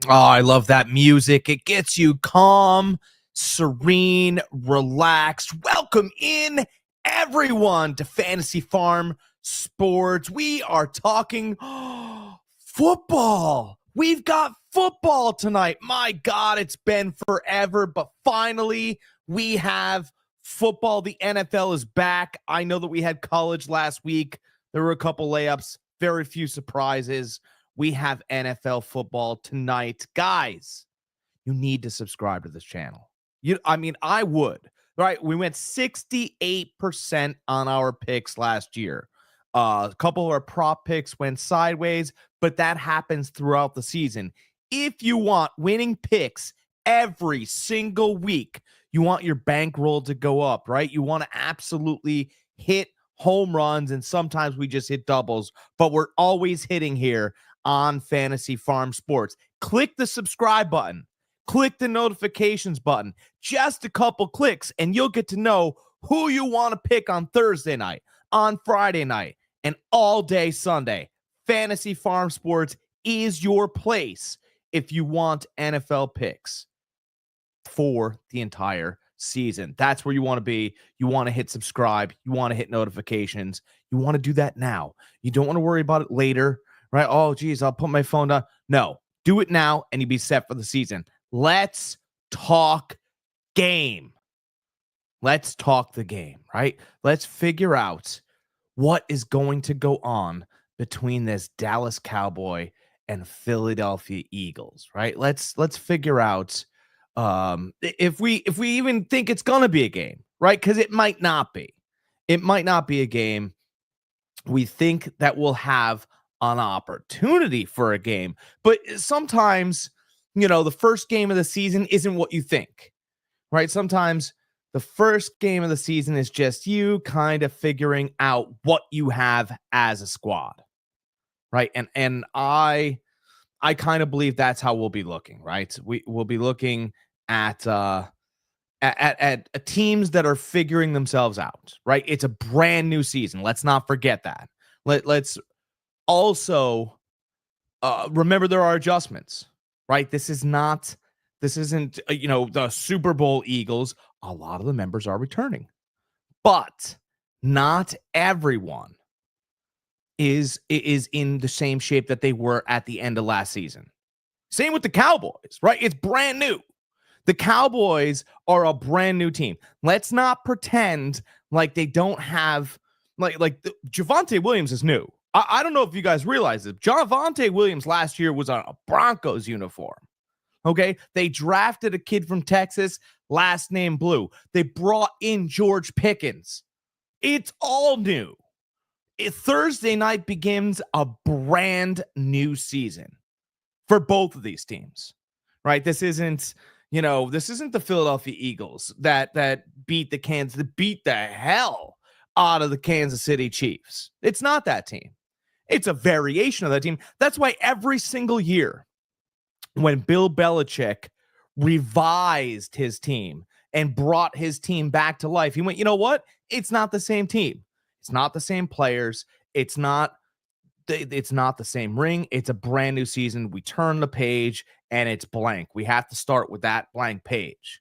Oh, I love that music. It gets you calm, serene, relaxed. Welcome in, everyone, to Fantasy Farm Sports. We are talking football. We've got football tonight. My God, it's been forever, but finally we have football. The NFL is back. I know that we had college last week. There were a couple layups, very few surprises. We have NFL football tonight. Guys, you need to subscribe to this channel. I would, right? We went 68% on our picks last year. A couple of our prop picks went sideways, but that happens throughout the season. If you want winning picks every single week, you want your bankroll to go up, right? You want to absolutely hit home runs, and sometimes we just hit doubles, but we're always hitting here on Fantasy Farm Sports. Click the subscribe button. Click the notifications button. Just a couple clicks, and you'll get to know who you want to pick on Thursday night, on Friday night, and all day Sunday. Fantasy Farm Sports is your place if you want NFL picks for the entire season. That's where you want to be. You want to hit subscribe. You want to hit notifications. You want to do that now. You don't want to worry about it later, right? Oh, geez, I'll put my phone down. No, do it now and you'll be set for the season. Let's talk game. Let's talk the game, right? Let's figure out what is going to go on between this Dallas Cowboy and Philadelphia Eagles, right? Let's figure out if we even think it's gonna be a game, right? Because it might not be. It might not be a game. We think that we'll have an opportunity for a game, but sometimes, the first game of the season isn't what you think, right? Sometimes the first game of the season is just you kind of figuring out what you have as a squad, right? And I kind of believe that's how we'll be looking, right? We'll be looking at teams that are figuring themselves out, right? It's a brand new season. Let's not forget that. Let's also remember there are adjustments, right? This isn't the Super Bowl Eagles. A lot of the members are returning, but not everyone is in the same shape that they were at the end of last season. Same with the Cowboys, right? It's brand new. The Cowboys are a brand new team. Let's not pretend like they don't have Javonte Williams is new. I don't know if you guys realize this. Javonte Williams last year was on a Broncos uniform. Okay, they drafted a kid from Texas, last name Blue. They brought in George Pickens. It's all new. Thursday night begins a brand new season for both of these teams, right? This isn't the Philadelphia Eagles that beat the hell out of the Kansas City Chiefs. It's not that team. It's a variation of that team. That's why every single year when Bill Belichick revised his team and brought his team back to life, he went, you know what? It's not the same team. It's not the same players. It's not the same ring. It's a brand new season. We turn the page and it's blank. We have to start with that blank page.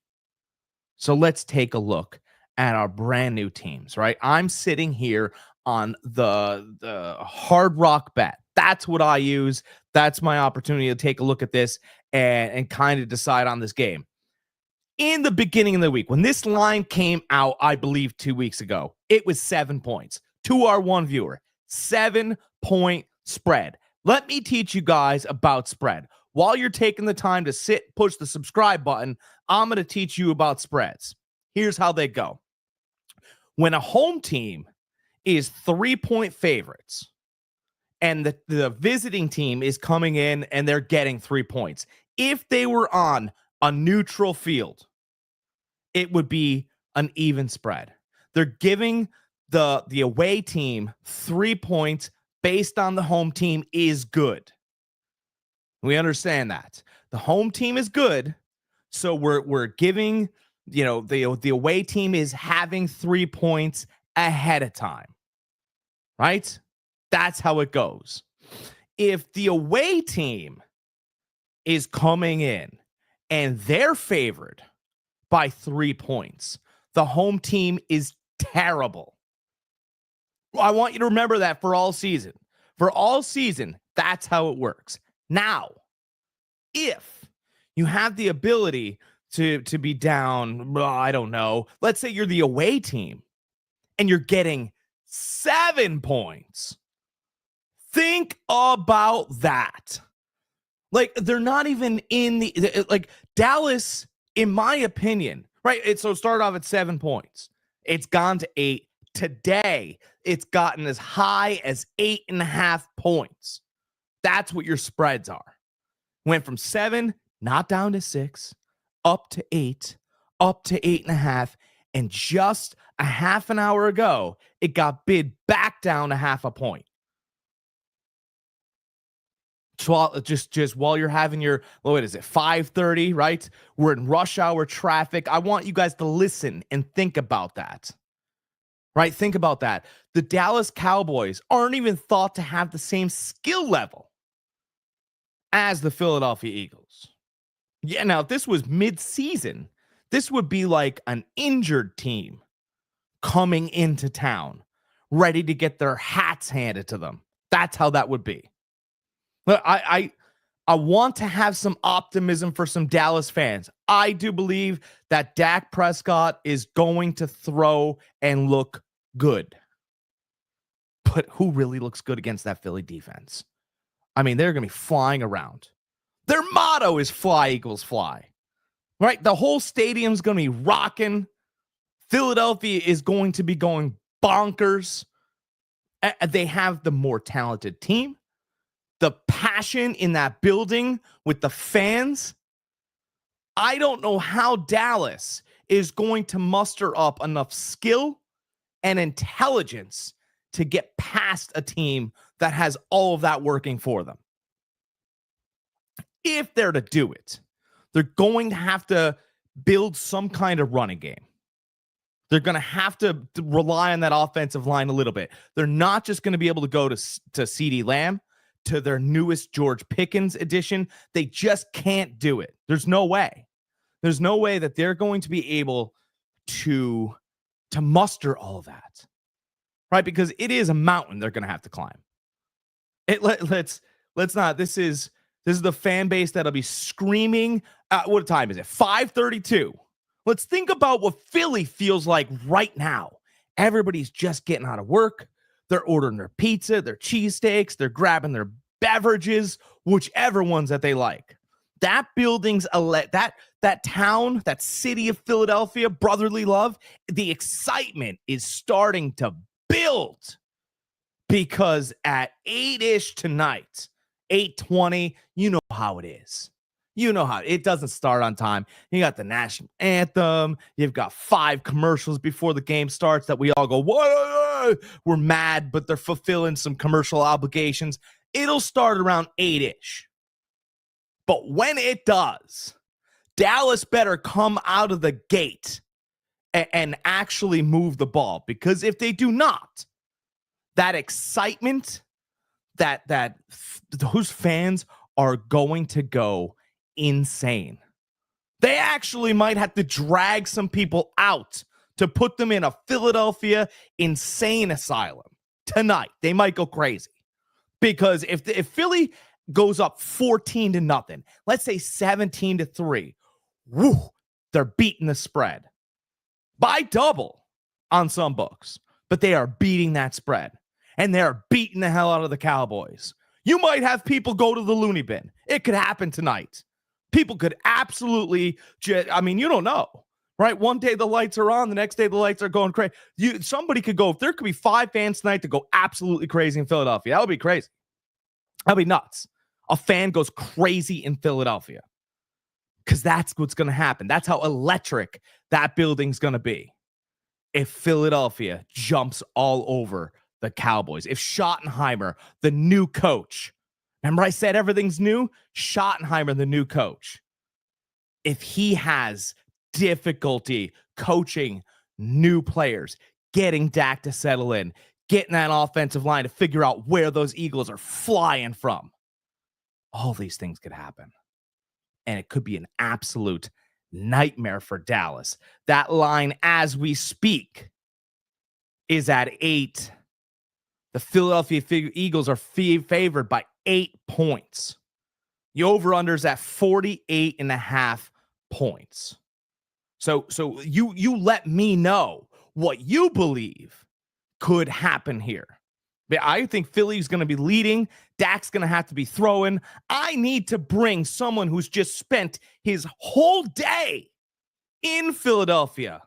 So let's take a look at our brand new teams, right? I'm sitting here on the Hard Rock Bet. That's what I use. That's my opportunity to take a look at this and kind of decide on this game. In the beginning of the week, when this line came out, I believe 2 weeks ago, it was 7 points to our one viewer. 7-point spread. Let me teach you guys about spread. While you're taking the time to push the subscribe button, I'm going to teach you about spreads. Here's how they go. When a home team is 3-point favorites and the visiting team is coming in and they're getting 3 points, if they were on a neutral field, it would be an even spread. They're giving the away team 3 points based on the home team is good. We understand that. The home team is good, so we're giving, the away team is having 3 points ahead of time. Right? That's how it goes. If the away team is coming in and they're favored by 3 points. The home team is terrible. I want you to remember that for all season. For all season, that's how it works. Now, if you have the ability to be down, I don't know, let's say you're the away team and you're getting 7 points. Think about that. Like, they're not even in the, like, Dallas, in my opinion, right? So it started off at 7 points. It's gone to 8. Today, it's gotten as high as 8.5 points. That's what your spreads are. Went from 7, not down to 6, up to 8, up to 8.5. And just a half an hour ago, it got bid back down a half a point. So just while you're having your, what is it, 5:30, right? We're in rush hour traffic. I want you guys to listen and think about that. Right? Think about that. The Dallas Cowboys aren't even thought to have the same skill level as the Philadelphia Eagles. Yeah, now if this was mid-season, this would be like an injured team coming into town, ready to get their hats handed to them. That's how that would be. But I want to have some optimism for some Dallas fans. I do believe that Dak Prescott is going to throw and look good. But who really looks good against that Philly defense? I mean, they're going to be flying around. Their motto is fly, Eagles, fly. Right? The whole stadium's going to be rocking. Philadelphia is going to be going bonkers. They have the more talented team. The passion in that building with the fans. I don't know how Dallas is going to muster up enough skill and intelligence to get past a team that has all of that working for them. If they're to do it, they're going to have to build some kind of running game. They're going to have to rely on that offensive line a little bit. They're not just going to be able to go to CeeDee Lamb, to their newest George Pickens edition. They just can't do it. There's no way. There's no way that they're going to be able to muster all of that. Right? Because it is a mountain they're going to have to climb. Let's not. This is the fan base that'll be screaming. What time is it? 5:32. Let's think about what Philly feels like right now. Everybody's just getting out of work. They're ordering their pizza, their cheesesteaks, they're grabbing their beverages, whichever ones that they like. That building's that town, that city of Philadelphia, brotherly love, the excitement is starting to build because at 8-ish tonight, 8:20, you know how it is. You know how it doesn't start on time. You got the national anthem. You've got 5 commercials before the game starts that we all go, what? We're mad, but they're fulfilling some commercial obligations. It'll start around 8-ish. But when it does, Dallas better come out of the gate and actually move the ball. Because if they do not, that excitement, that those fans are going to go insane. They actually might have to drag some people out to put them in a Philadelphia insane asylum tonight. They might go crazy because if Philly goes up 14-0, let's say 17-3, woo, they're beating the spread by double on some books, but they are beating that spread and they're beating the hell out of the Cowboys. You might have people go to the loony bin. It could happen tonight. People could absolutely, you don't know, right? One day the lights are on, the next day the lights are going crazy. Somebody could go, if there could be 5 fans tonight to go absolutely crazy in Philadelphia, that would be crazy. That would be nuts. A fan goes crazy in Philadelphia because that's what's going to happen. That's how electric that building's going to be. If Philadelphia jumps all over the Cowboys, if Schottenheimer, the new coach, remember I said everything's new? Schottenheimer, the new coach. If he has difficulty coaching new players, getting Dak to settle in, getting that offensive line to figure out where those Eagles are flying from, all these things could happen. and it could be an absolute nightmare for Dallas. That line, as we speak, is at 8. The Philadelphia Eagles are favored by 8 points. The over-under is at 48.5 points. So you let me know what you believe could happen here. I think Philly's going to be leading. Dak's going to have to be throwing. I need to bring someone who's just spent his whole day in Philadelphia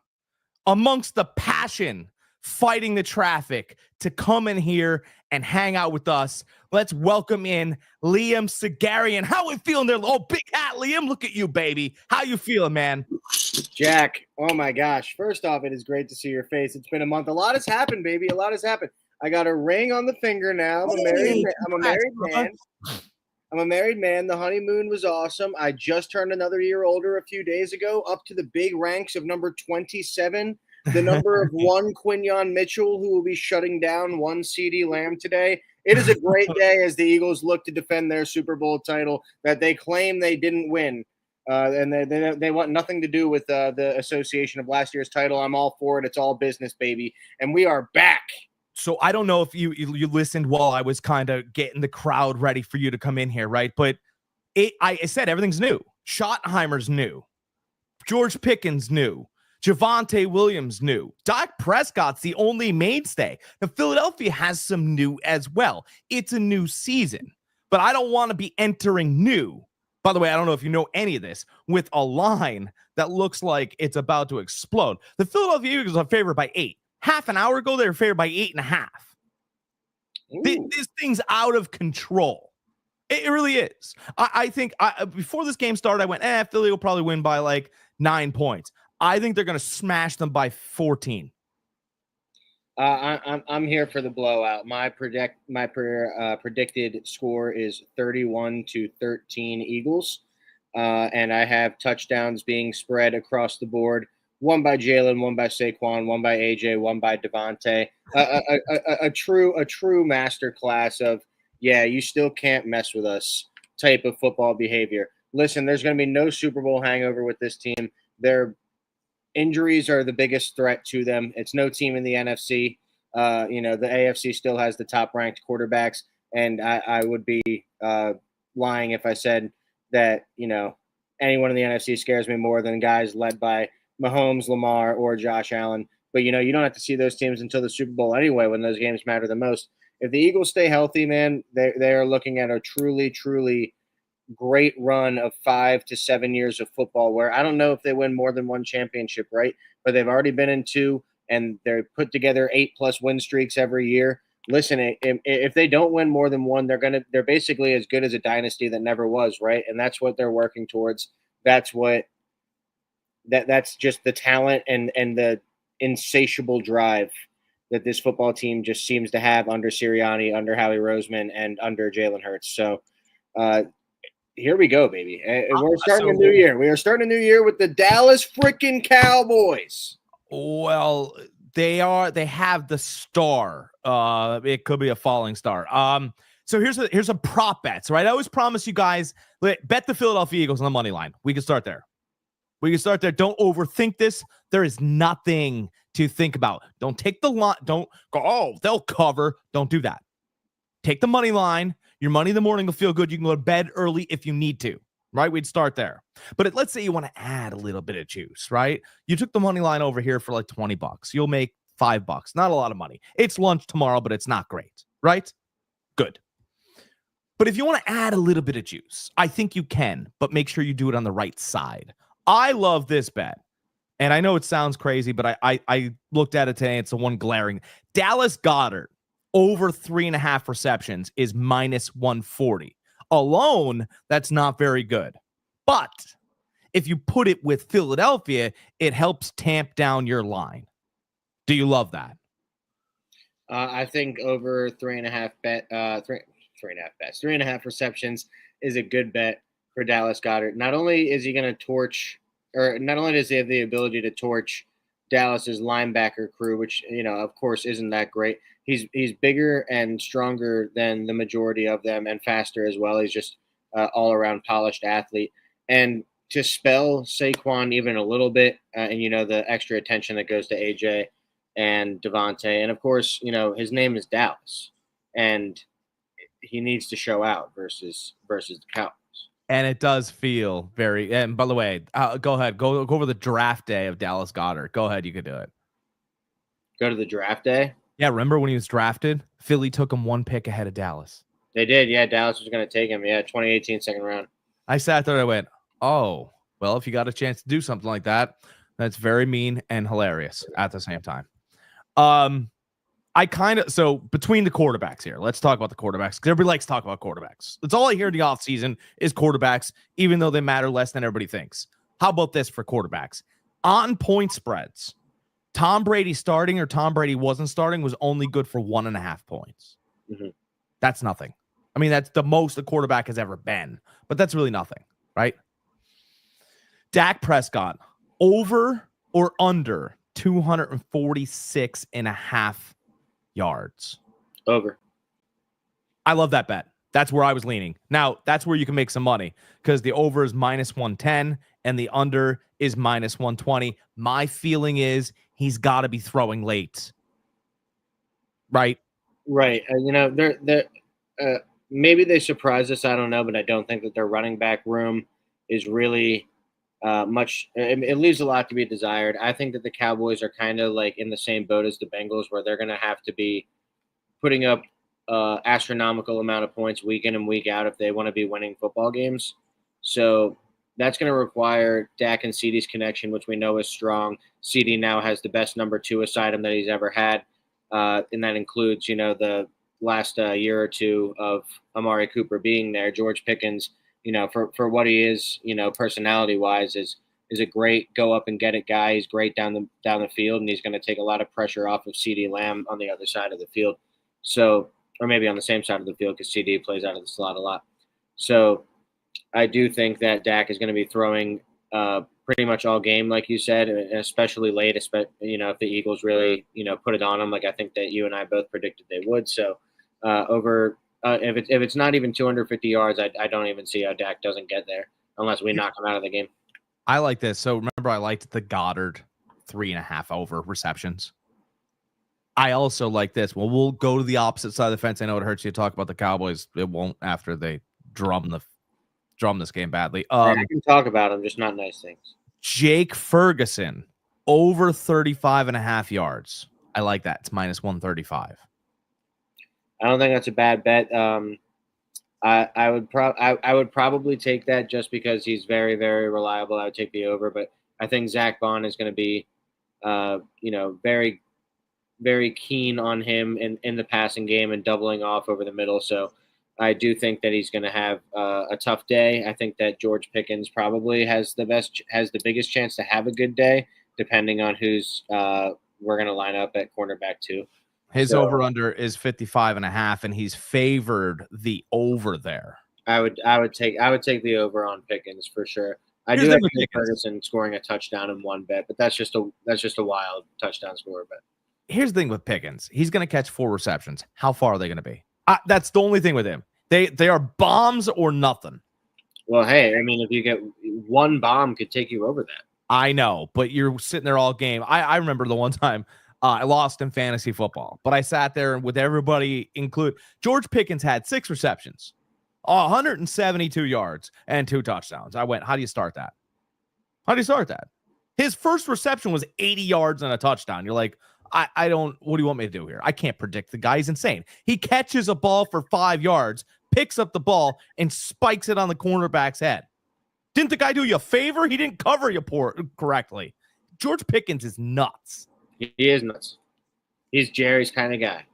amongst the passion, fighting the traffic, to come in here and hang out with us. Let's welcome in Liam Sagarian. How we feeling there? Oh, big hat, Liam. Look at you, baby. How you feeling, man? Jack, oh my gosh. First off, it is great to see your face. It's been a month. A lot has happened, baby. A lot has happened. I got a ring on the finger now. I'm a married man. I'm a married man. The honeymoon was awesome. I just turned another year older a few days ago, up to the big ranks of number 27, the number of one Quinyon Mitchell, who will be shutting down one CeeDee Lamb today. It is a great day as the Eagles look to defend their Super Bowl title that they claim they didn't win. And they want nothing to do with the association of last year's title. I'm all for it. It's all business, baby. And we are back. So I don't know if you listened while I was kind of getting the crowd ready for you to come in here, right? But I said everything's new. Schottenheimer's new. George Pickens new. Javonte Williams new. Dak Prescott's the only mainstay. Now, Philadelphia has some new as well. It's a new season. But I don't want to be entering new. By the way, I don't know if you know any of this, with a line that looks like it's about to explode. The Philadelphia Eagles are favored by 8. Half an hour ago, they were favored by 8.5. This thing's out of control. It really is. I think before this game started, I went, Philly will probably win by like 9 points. I think they're going to smash them by 14. I'm here for the blowout. My predicted score is 31-13 Eagles, and I have touchdowns being spread across the board. One by Jalen, one by Saquon, one by AJ, one by Devontae. A true master class of, yeah, you still can't mess with us type of football behavior. Listen, there's going to be no Super Bowl hangover with this team. Their injuries are the biggest threat to them. It's no team in the NFC. The AFC still has the top-ranked quarterbacks, and I would be lying if I said that, anyone in the NFC scares me more than guys led by Mahomes, Lamar, or Josh Allen. But, you don't have to see those teams until the Super Bowl anyway, when those games matter the most. If the Eagles stay healthy, man, they are looking at a truly, truly great run of 5 to 7 years of football where I don't know if they win more than one championship, right? But they've already been in 2, and they're put together 8+ win streaks every year. Listen, if they don't win more than one, they're basically as good as a dynasty that never was, right? And that's what they're working towards. That's just the talent and the insatiable drive that this football team just seems to have under Sirianni, under Howie Roseman, and under Jalen Hurts. So here we go, baby. We're starting a new year. We are starting a new year with the Dallas freaking Cowboys. Well, they have the star. It could be a falling star. So here's a prop bet, right? I always promise you guys, bet the Philadelphia Eagles on the money line. We can start there. Don't overthink this. There is nothing to think about. Don't take the line. Don't go, they'll cover. Don't do that. Take the money line. Your money in the morning will feel good. You can go to bed early if you need to, right? We'd start there. But let's say you want to add a little bit of juice, right? You took the money line over here for like $20. You'll make $5. Not a lot of money. It's lunch tomorrow, but it's not great, right? Good. But if you want to add a little bit of juice, I think you can, but make sure you do it on the right side. I love this bet. And I know it sounds crazy, but I looked at it today. It's the one glaring. Dallas Goedert over 3.5 receptions is -140. Alone, that's not very good. But if you put it with Philadelphia, it helps tamp down your line. Do you love that? I think over 3.5 receptions is a good bet for Dallas Goedert. Not only is he going to not only does he have the ability to torch Dallas's linebacker crew, which, of course, isn't that great. He's bigger and stronger than the majority of them and faster as well. He's just all-around polished athlete. And to spell Saquon even a little bit, and the extra attention that goes to AJ and Devontae, and of course, his name is Dallas, and he needs to show out versus the Cowboys. And it does feel very. And by the way, go ahead, go over the draft day of Dallas Goedert. Go ahead, you could do it. Go to the draft day. Yeah, remember when he was drafted? Philly took him one pick ahead of Dallas. They did, yeah. Dallas was going to take him, yeah. 2018 second round. I sat there and I went, oh, well, if you got a chance to do something like that, that's very mean and hilarious at the same time. So between the quarterbacks here, let's talk about the quarterbacks, because everybody likes to talk about quarterbacks. That's all I hear in the offseason is quarterbacks, even though they matter less than everybody thinks. How about this for quarterbacks? On point spreads, Tom Brady starting or Tom Brady wasn't starting was only good for 1.5 points. Mm-hmm. That's nothing. I mean, that's the most a quarterback has ever been, but that's really nothing, right? Dak Prescott, over or under 246.5 yards. Over. I love that bet. That's where I was leaning. Now, that's where you can make some money because the over is -110 and the under is -120. My feeling is he's got to be throwing late. Right? Right. They're maybe they surprise us. I don't know, but I don't think that their running back room is really much. It leaves a lot to be desired. I think that the Cowboys are kind of like in the same boat as the Bengals, where they're going to have to be putting up astronomical amount of points week in and week out if they want to be winning football games. So that's going to require Dak and CeeDee's connection, which we know is strong. CeeDee now has the best number 2 aside him that he's ever had, and that includes the last year or two of Amari Cooper being there. George Pickens, for what he is, personality wise, is a great go up and get it guy. He's great down the field, and he's going to take a lot of pressure off of CeeDee Lamb on the other side of the field. So, or maybe on the same side of the field because CeeDee plays out of the slot a lot. So I do think that Dak is going to be throwing pretty much all game, like you said, and especially late, if the Eagles really, put it on them, like I think that you and I both predicted they would. So if it's not even 250 yards, I don't even see how Dak doesn't get there unless we knock him out of the game. I like this. So remember, I liked the Goddard 3.5 over receptions. I also like this. Well, we'll go to the opposite side of the fence. I know it hurts you to talk about the Cowboys. It won't after they drum this game badly. I can talk about them, just not nice things. Jake Ferguson, over 35.5 yards. I like that. It's -135. I don't think that's a bad bet. I would probably take that just because he's very, very reliable. I would take the over, but I think Zach Bond is going to be, very, very keen on him in the passing game and doubling off over the middle. So I do think that he's going to have a tough day. I think that George Pickens probably has the biggest chance to have a good day, depending on who's we're going to line up at cornerback too. His over-under is 55.5, and he's favored the over there. I would take the over on Pickens for sure. I do have Ferguson scoring a touchdown in one bet, but that's just a wild touchdown score bet. Here's the thing with Pickens. He's going to catch 4 receptions. How far are they going to be? That's the only thing with him. They are bombs or nothing. Well, hey, I mean, if you get one bomb, could take you over that. I know, but you're sitting there all game. I remember the one time I lost in fantasy football, but I sat there with everybody include. George Pickens had 6 receptions, 172 yards, and 2 touchdowns. I went, how do you start that? His first reception was 80 yards and a touchdown. You're like, I don't, what do you want me to do here? I can't predict the guy. He's insane. He catches a ball for 5 yards, picks up the ball, and spikes it on the cornerback's head. Didn't the guy do you a favor? He didn't cover you correctly. George Pickens is nuts. He is nuts. He's Jerry's kind of guy.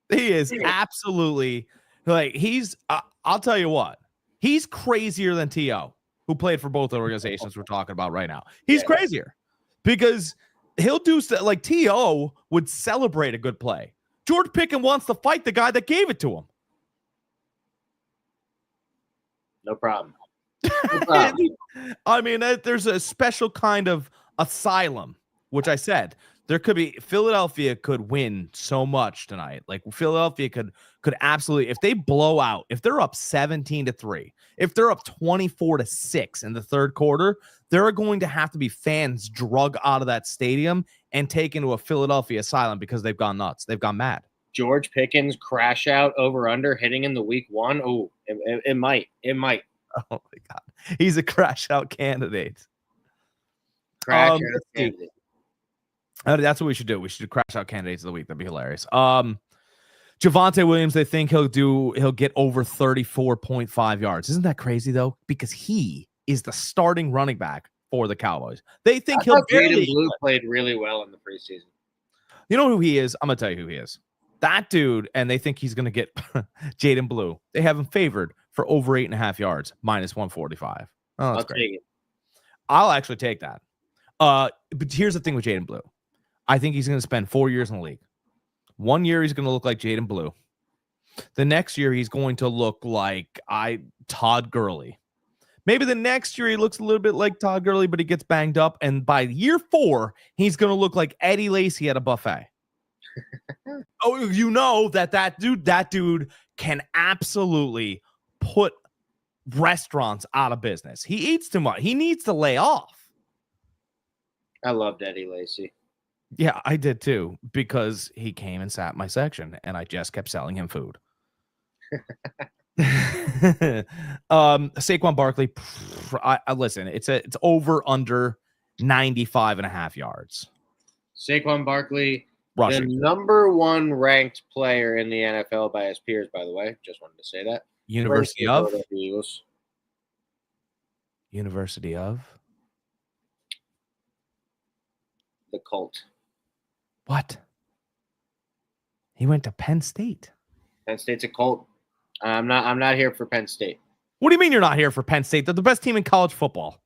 He is absolutely, like, he's, I'll tell you what, he's crazier than T.O., who played for both the organizations we're talking about right now. He's crazier because he'll do stuff like T.O. would celebrate a good play. George Pickens wants to fight the guy that gave it to him. No problem. I mean, there's a special kind of asylum, which I said. Philadelphia could win so much tonight. Like Philadelphia could absolutely, if they blow out, if they're up 17-3, if they're up 24-6 in the third quarter, there are going to have to be fans drug out of that stadium and taken to a Philadelphia asylum because they've gone nuts. They've gone mad. George Pickens crash out over under hitting in the week 1. Oh, it might. It might. Oh my God. He's a crash out candidate. Crash out candidate. That's what we should do. We should do crash out candidates of the week. That'd be hilarious. Javonte Williams, they think he'll get over 34.5 yards. Isn't that crazy though? Because he is the starting running back for the Cowboys. They think he'll Jaden Blue played really well in the preseason. You know who he is? I'm gonna tell you who he is. That dude, and they think he's gonna get Jaden Blue. They have him favored for over 8.5 yards, minus 145. Oh, that's great. Take it. I'll actually take that. But here's the thing with Jaden Blue. I think he's gonna spend 4 years in the league. 1 year he's gonna look like Jaden Blue. The next year he's going to look like Todd Gurley. Maybe the next year he looks a little bit like Todd Gurley, but he gets banged up. And by year 4, he's going to look like Eddie Lacy at a buffet. Oh, you know that dude can absolutely put restaurants out of business. He eats too much. He needs to lay off. I loved Eddie Lacy. Yeah, I did too, because he came and sat in my section and I just kept selling him food. Saquon Barkley, I listen, it's over under 95.5 yards. Saquon Barkley, rushing. The number 1 ranked player in the NFL by his peers, by the way. Just wanted to say that. University of Eagles. University of the Colt. What? He went to Penn State. Penn State's a Colt. I'm not here for Penn State. What do you mean you're not here for Penn State? They're the best team in college football.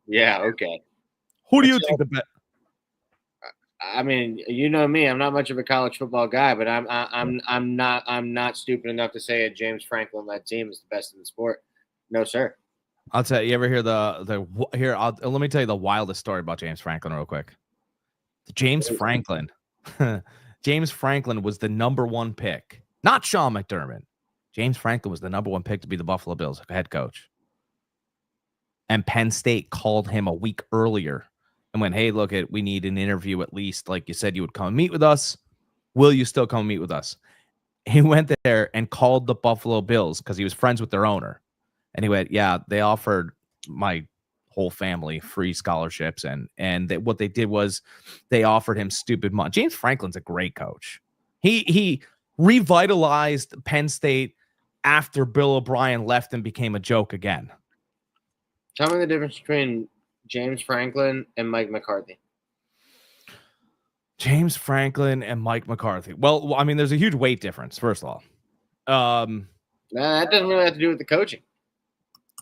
Yeah, okay. Who do you think the best? I mean, you know me. I'm not much of a college football guy, but I'm not stupid enough to say that James Franklin led team is the best in the sport. No, sir. I'll tell you. You ever hear let me tell you the wildest story about James Franklin real quick. James Franklin was the number 1 pick. Not Sean McDermott. James Franklin was the number 1 pick to be the Buffalo Bills head coach. And Penn State called him a week earlier and went, hey, look, we need an interview at least. Like you said, you would come and meet with us. Will you still come and meet with us? He went there and called the Buffalo Bills because he was friends with their owner. And he went, yeah, they offered my whole family free scholarships. And what they did was they offered him stupid money. James Franklin's a great coach. He revitalized Penn State after Bill O'Brien left and became a joke again. Tell me the difference between James Franklin and Mike McCarthy. James Franklin and Mike McCarthy. Well, I mean, there's a huge weight difference, first of all. That doesn't really have to do with the coaching.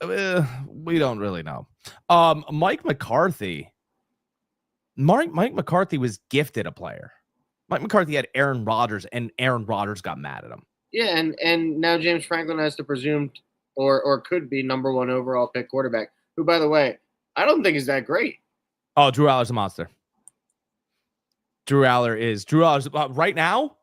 We don't really know. Mike McCarthy was gifted a player. Mike McCarthy had Aaron Rodgers, and Aaron Rodgers got mad at him. Yeah, and now James Franklin has the presumed or could be number 1 overall pick quarterback, who, by the way, I don't think is that great. Oh, Drew Aller's a monster. Drew Aller's right now,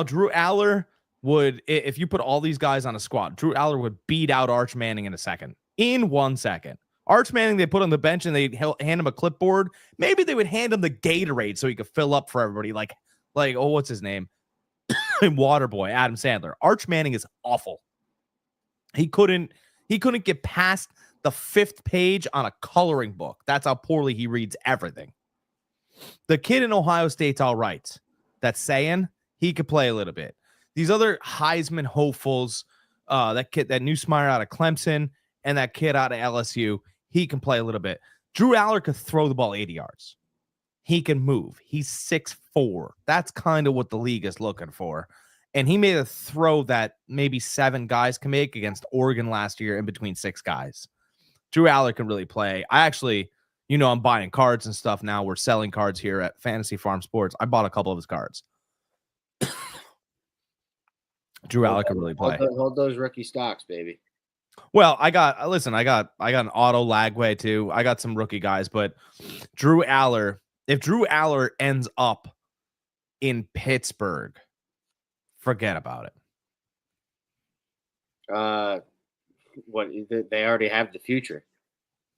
Drew Aller would, if you put all these guys on a squad, Drew Aller would beat out Arch Manning in 1 second. Arch Manning, they put on the bench and they hand him a clipboard. Maybe they would hand him the Gatorade so he could fill up for everybody. Like, oh, what's his name? Waterboy, Adam Sandler. Arch Manning is awful. He couldn't get past the 5th page on a coloring book. That's how poorly he reads everything. The kid in Ohio State's all right. That's saying he could play a little bit. These other Heisman hopefuls, that Newsmeyer out of Clemson and that kid out of LSU, he can play a little bit. Drew Aller could throw the ball 80 yards. He can move. He's 6'4". That's kind of what the league is looking for. And he made a throw that maybe 7 guys can make against Oregon last year in between 6 guys. Drew Aller can really play. I actually, I'm buying cards and stuff now. We're selling cards here at Fantasy Farm Sports. I bought a couple of his cards. Drew Aller can really play. Hold those rookie stocks, baby. Well, I got an auto Lagway too. I got some rookie guys, but Drew Aller If Drew Aller ends up in Pittsburgh, forget about it. What they already have the future.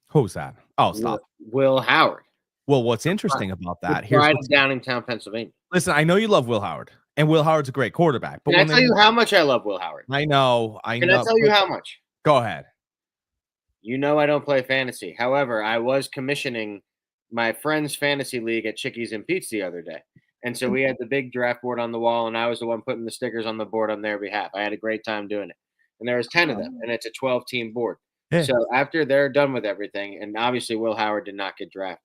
Who's that? Oh, stop. Will Howard. Well, what's interesting about The that? Here's pride what's of Downingtown, Pennsylvania. listen. I know you love Will Howard, and Will Howard's a great quarterback. But Can I when tell they, you how much I love Will Howard? I know. Can I tell you how much? Go ahead. You know I don't play fantasy. However, I was commissioning my friend's fantasy league at Chickies and Pete's the other day. And so we had the big draft board on the wall, and I was the one putting the stickers on the board on their behalf. I had a great time doing it. And there was 10 of them, and it's a 12-team board. Yeah. So after they're done with everything, and obviously Will Howard did not get drafted,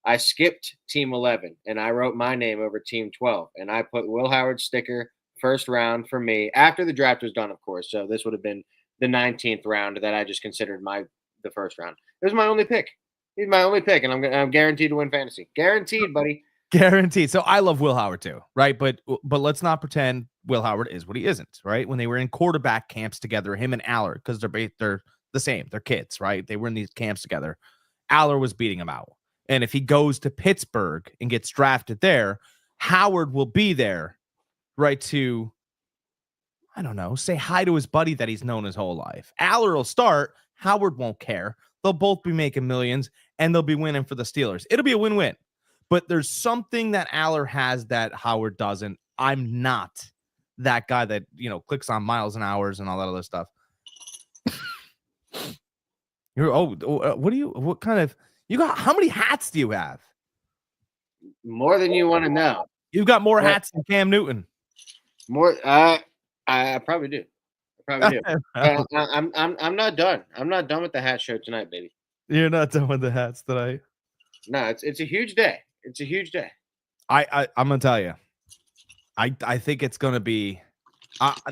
I skipped team 11, and I wrote my name over team 12, and I put Will Howard sticker first round for me after the draft was done, of course. So this would have been the 19th round that I just considered the first round. It was my only pick. He's my only pick, and I'm guaranteed to win fantasy. Guaranteed, buddy. Guaranteed. So I love Will Howard too, right? But let's not pretend Will Howard is what he isn't, right? When they were in quarterback camps together, him and Aller, because they're the same, they're kids, right? They were in these camps together. Aller was beating him out, and if he goes to Pittsburgh and gets drafted there, Howard will be there, right? To I don't know, say hi to his buddy that he's known his whole life. Aller will start. Howard won't care. They'll both be making millions, and they'll be winning for the Steelers. It'll be a win-win. But there's something that Aller has that Howard doesn't. I'm not that guy that, clicks on miles and hours and all that other stuff. What kind of, how many hats do you have? More than you want to know. You've got more hats than Cam Newton. More, I probably do. I'm not done. I'm not done with the hat show tonight, baby. You're not done with the hats tonight? No, it's a huge day. It's a huge day. I'm gonna tell you. I think it's gonna be.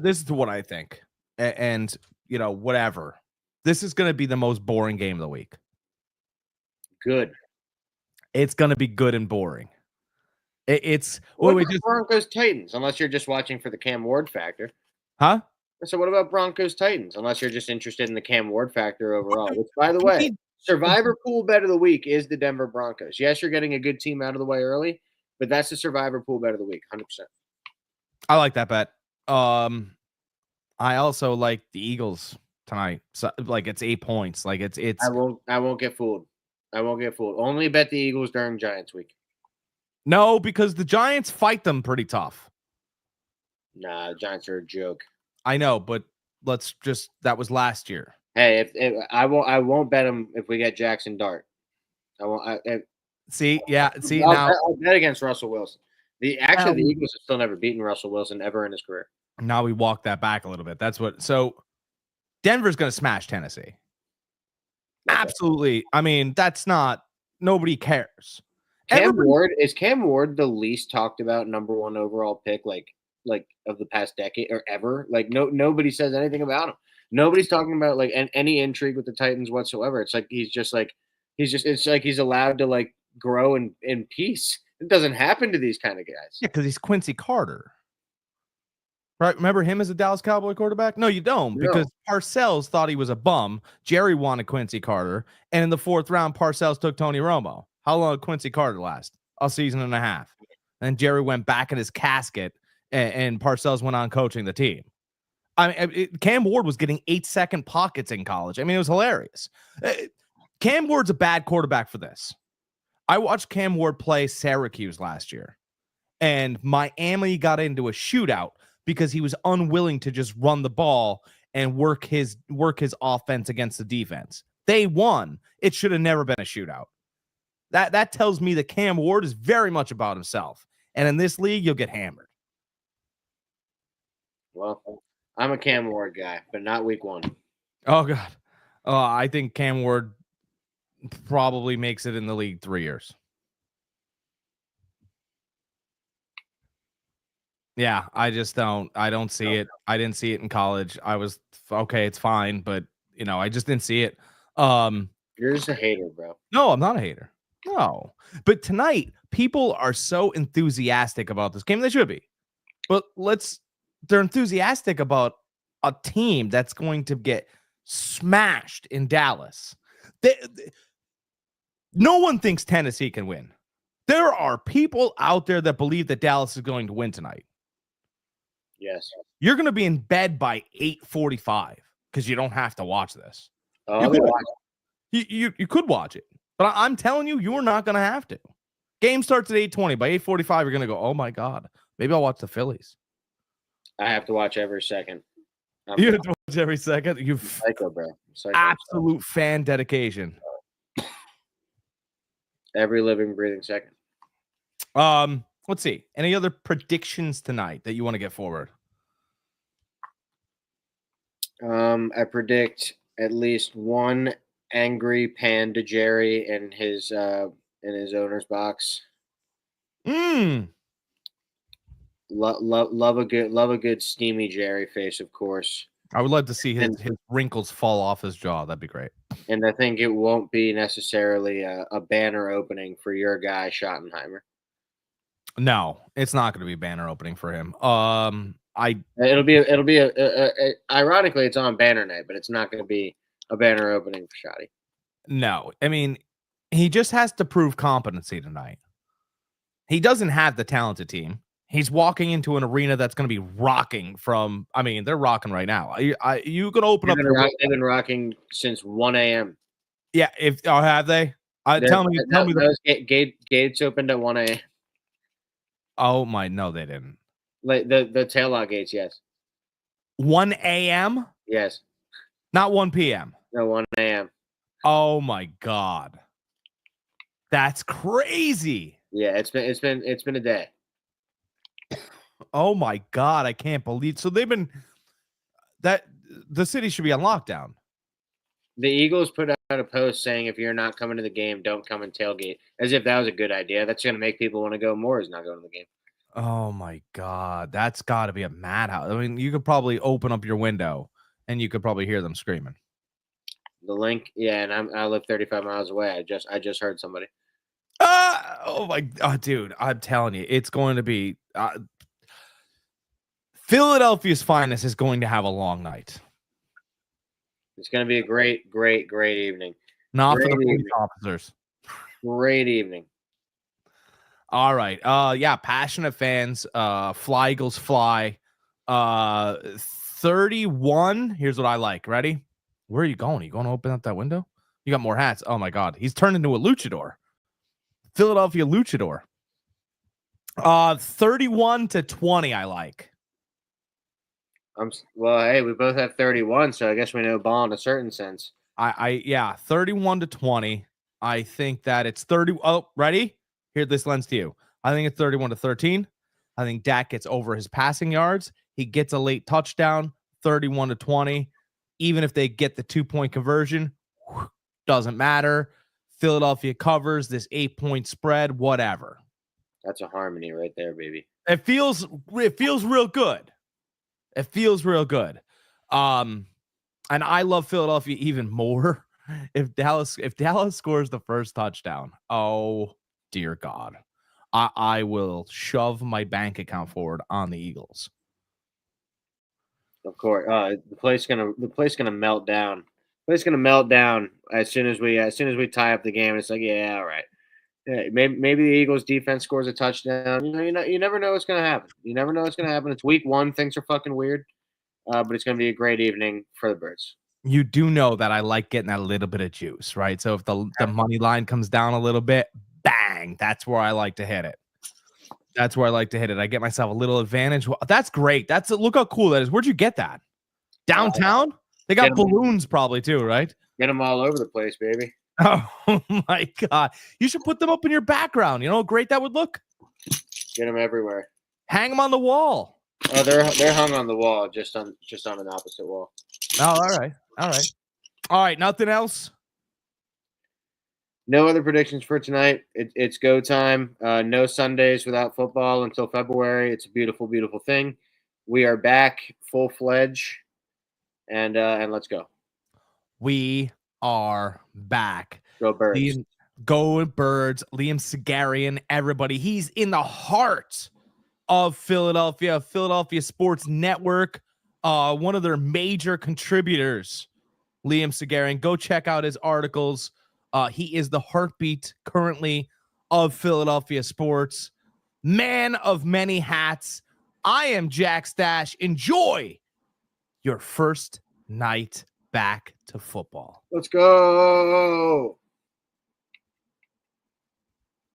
This is what I think, and whatever. This is gonna be the most boring game of the week. Good. It's gonna be good and boring. It's Broncos Titans, unless you're just watching for the Cam Ward factor. Huh? So what about Broncos Titans? Unless you're just interested in the Cam Ward factor overall. Which, by the way, survivor pool bet of the week is the Denver Broncos. Yes, you're getting a good team out of the way early, but that's the survivor pool bet of the week, 100%. I like that bet. I also like the Eagles tonight. So, it's 8 points. It's. I won't get fooled. I won't get fooled. Only bet the Eagles during Giants week. No, because the Giants fight them pretty tough. Nah, the Giants are a joke. I know, but that was last year. Hey, if I won't bet them if we get Jackson Dart. I won't. I'll bet against Russell Wilson. The Eagles have still never beaten Russell Wilson ever in his career. Now we walk that back a little bit. So Denver's going to smash Tennessee. Okay. Absolutely. I mean, nobody cares. Cam Ward the least talked about number one overall pick, like of the past decade or ever? Nobody says anything about him. Nobody's talking about any intrigue with the Titans whatsoever. It's like it's like he's allowed to grow in peace. It doesn't happen to these kind of guys. Yeah, because he's Quincy Carter. Right? Remember him as a Dallas Cowboy quarterback? No, you don't, because Parcells thought he was a bum. Jerry wanted Quincy Carter, and in the 4th round, Parcells took Tony Romo. How long did Quincy Carter last? A season and a half. And Jerry went back in his casket, and Parcells went on coaching the team. I mean, Cam Ward was getting 8-second pockets in college. I mean, it was hilarious. Cam Ward's a bad quarterback for this. I watched Cam Ward play Syracuse last year, and Miami got into a shootout because he was unwilling to just run the ball and work his offense against the defense. They won. It should have never been a shootout. That tells me that Cam Ward is very much about himself. And in this league, you'll get hammered. Well, I'm a Cam Ward guy, but not week 1. Oh, God. I think Cam Ward probably makes it in the league 3 years. Yeah, I don't see it. I didn't see it in college. I was okay, it's fine, but I just didn't see it. You're just a hater, bro. No, I'm not a hater. No. But tonight, people are so enthusiastic about this game. They should be. But they're enthusiastic about a team that's going to get smashed in Dallas. No one thinks Tennessee can win. There are people out there that believe that Dallas is going to win tonight. Yes. You're going to be in bed by 8:45 because you don't have to watch this. Oh, You I'll be could. watching. You could watch it, but I'm telling you, you're not going to have to. Game starts at 8:20. By 8:45, you're going to go, oh my God, maybe I'll watch the Phillies. I have to watch every second. You have to watch every second. You psycho, bro. Psycho. Absolute fan dedication. Every living, breathing second. Let's see. Any other predictions tonight that you want to get forward? I predict at least one angry panda Jerry in his owner's box. Love a good steamy Jerry face, of course. I would love to see his wrinkles fall off his jaw. That'd be great. And I think it won't be necessarily a banner opening for your guy Schottenheimer. No, it's not going to be a banner opening for him. It'll be ironically it's on banner night, but it's not going to be a banner opening for Shotty. No, I mean he just has to prove competency tonight. He doesn't have the talented team. He's walking into an arena that's going to be rocking from. I mean, they're rocking right now. You can open up. They've been rocking since 1 a.m. Yeah, have they? Tell me. Those gates opened at 1 a.m. Oh my! No, they didn't. Like the tail lock gates, yes. 1 a.m. Yes. Not 1 p.m. No, 1 a.m. Oh my God, that's crazy. Yeah, it's been a day. Oh my God, I can't believe. So they've been that the city should be on lockdown. The Eagles put out a post saying if you're not coming to the game, don't come and tailgate. As if that was a good idea. That's going to make people want to go more. Is not going to the game. Oh my God, that's got to be a madhouse. I mean, you could probably open up your window and you could probably hear them screaming. The link, yeah, and I live 35 miles away. I just heard somebody. Dude, I'm telling you, it's going to be Philadelphia's finest is going to have a long night. It's going to be a great evening. Not for the police officers. Great evening. All right. Yeah, passionate fans. Fly Eagles fly. 31. Here's what I like. Ready? Where are you going? Are you going to open up that window? You got more hats. Oh my God. He's turned into a luchador. Philadelphia luchador. 31-20, I like. Well, hey, we both have 31, so I guess we know ball in a certain sense. Yeah, 31-20. I think that it's 30. Oh, ready? Here, this lends to you. I think it's 31-13. I think Dak gets over his passing yards. He gets a late touchdown, 31-20. Even if they get the 2-point conversion, doesn't matter. Philadelphia covers this 8-point spread, whatever. That's a harmony right there, baby. It feels real good. It feels real good. And I love Philadelphia even more if Dallas scores the first touchdown. Oh dear God. I will shove my bank account forward on the Eagles. Of course. The place gonna melt down. The place gonna melt down as soon as we tie up the game. It's like, yeah, all right. Yeah, maybe the Eagles defense scores a touchdown. You never know what's gonna happen. You never know what's gonna happen. It's week 1. Things are fucking weird. But it's gonna be a great evening for the Birds. You do know that I like getting that little bit of juice, right? So if the money line comes down a little bit, bang, that's where I like to hit it. I get myself a little advantage. That's great. Look how cool that is. Where'd you get that? Downtown? They got balloons probably too, right? Get them all over the place, baby. Oh my God. You should put them up in your background. You know how great that would look? Get them everywhere. Hang them on the wall. Oh, they're hung on the wall, just on an opposite wall. Oh, all right. Nothing else? No other predictions for tonight. It's go time. No Sundays without football until February. It's a beautiful, beautiful thing. We are back full-fledged, and let's go. We are back. Go Birds. Go Birds. Liam Sagarian, everybody. He's in the heart of Philadelphia Sports Network. One of their major contributors, Liam Sagarian. Go check out his articles. He is the heartbeat currently of Philadelphia sports, man of many hats. I am Jack Stache. Enjoy your first night back to football. Let's go.